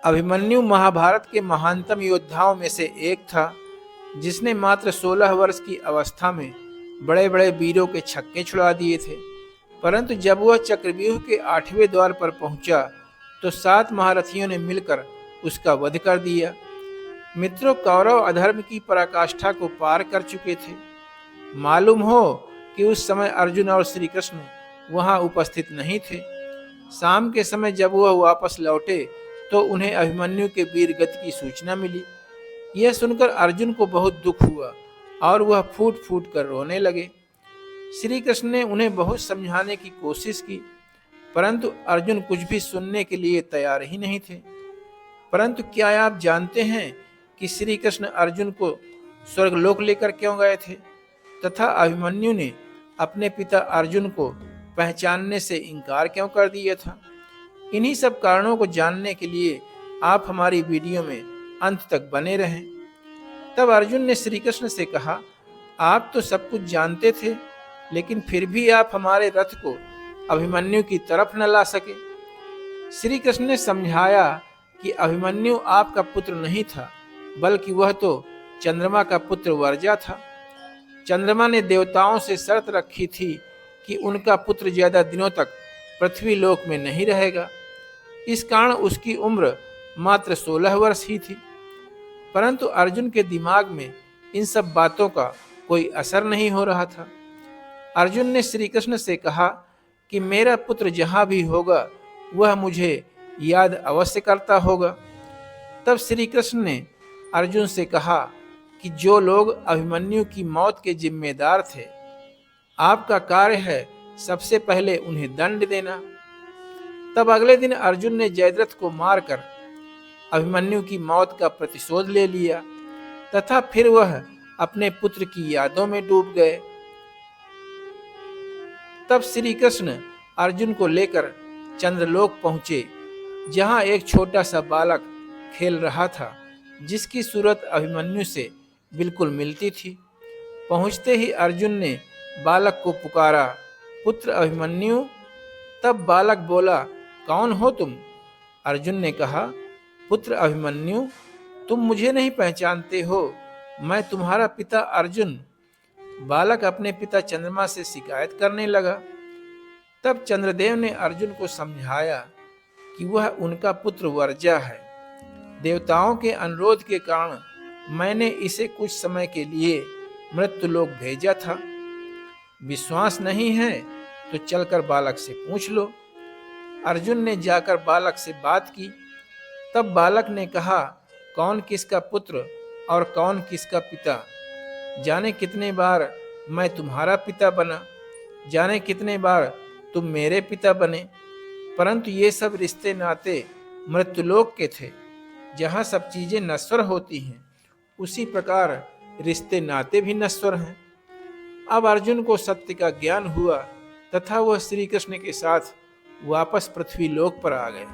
अभिमन्यु महाभारत के महानतम योद्धाओं में से एक था, जिसने मात्र 16 वर्ष की अवस्था में बड़े बड़े वीरों के छक्के छुड़ा दिए थे। परंतु जब वह चक्रव्यूह के 8वें द्वार पर पहुंचा तो 7 महारथियों ने मिलकर उसका वध कर दिया। मित्रों, कौरव अधर्म की पराकाष्ठा को पार कर चुके थे। मालूम हो कि उस समय अर्जुन और श्री कृष्ण वहां उपस्थित नहीं थे। शाम के समय जब वह वापस लौटे तो उन्हें अभिमन्यु के वीर गति की सूचना मिली। यह सुनकर अर्जुन को बहुत दुख हुआ और वह फूट फूट कर रोने लगे। श्री कृष्ण ने उन्हें बहुत समझाने की कोशिश की, परंतु अर्जुन कुछ भी सुनने के लिए तैयार ही नहीं थे। परंतु क्या आप जानते हैं कि श्री कृष्ण अर्जुन को स्वर्गलोक लेकर क्यों गए थे तथा अभिमन्यु ने अपने पिता अर्जुन को पहचानने से इनकार क्यों कर दिया था? इन्हीं सब कारणों को जानने के लिए आप हमारी वीडियो में अंत तक बने रहें। तब अर्जुन ने श्री कृष्ण से कहा, आप तो सब कुछ जानते थे, लेकिन फिर भी आप हमारे रथ को अभिमन्यु की तरफ न ला सके। श्री कृष्ण ने समझाया कि अभिमन्यु आपका पुत्र नहीं था, बल्कि वह तो चंद्रमा का पुत्र वर्जा था। चंद्रमा ने देवताओं से शर्त रखी थी कि उनका पुत्र ज्यादा दिनों तक पृथ्वी लोक में नहीं रहेगा। इस कारण उसकी उम्र मात्र 16 वर्ष ही थी। परंतु अर्जुन के दिमाग में इन सब बातों का कोई असर नहीं हो रहा था। अर्जुन ने श्री कृष्ण से कहा कि मेरा पुत्र जहां भी होगा वह मुझे याद अवश्य करता होगा। तब श्री कृष्ण ने अर्जुन से कहा कि जो लोग अभिमन्यु की मौत के जिम्मेदार थे, आपका कार्य है सबसे पहले उन्हें दंड देना। तब अगले दिन अर्जुन ने जयद्रथ को मारकर अभिमन्यु की मौत का प्रतिशोध ले लिया तथा फिर वह अपने पुत्र की यादों में डूब गए। तब श्री कृष्ण अर्जुन को लेकर चंद्रलोक पहुंचे, जहां एक छोटा सा बालक खेल रहा था, जिसकी सूरत अभिमन्यु से बिल्कुल मिलती थी। पहुंचते ही अर्जुन ने बालक को पुकारा, पुत्र अभिमन्यु। तब बालक बोला, कौन हो तुम? अर्जुन ने कहा, पुत्र अभिमन्यु, तुम मुझे नहीं पहचानते हो, मैं तुम्हारा पिता अर्जुन। बालक अपने पिता चंद्रमा से शिकायत करने लगा। तब चंद्रदेव ने अर्जुन को समझाया कि वह उनका पुत्र वर्जा है। देवताओं के अनुरोध के कारण मैंने इसे कुछ समय के लिए मृत्युलोक भेजा था। विश्वास नहीं है तो चलकर बालक से पूछ लो। अर्जुन ने जाकर बालक से बात की। तब बालक ने कहा, कौन किसका पुत्र और कौन किसका पिता? जाने कितने बार मैं तुम्हारा पिता बना, जाने कितने बार तुम मेरे पिता बने, परंतु ये सब रिश्ते नाते मृत्युलोक के थे, जहाँ सब चीजें नश्वर होती हैं। उसी प्रकार रिश्ते नाते भी नश्वर हैं। अब अर्जुन को सत्य का ज्ञान हुआ तथा वह श्री कृष्ण के साथ वापस पृथ्वी लोक पर आ गए।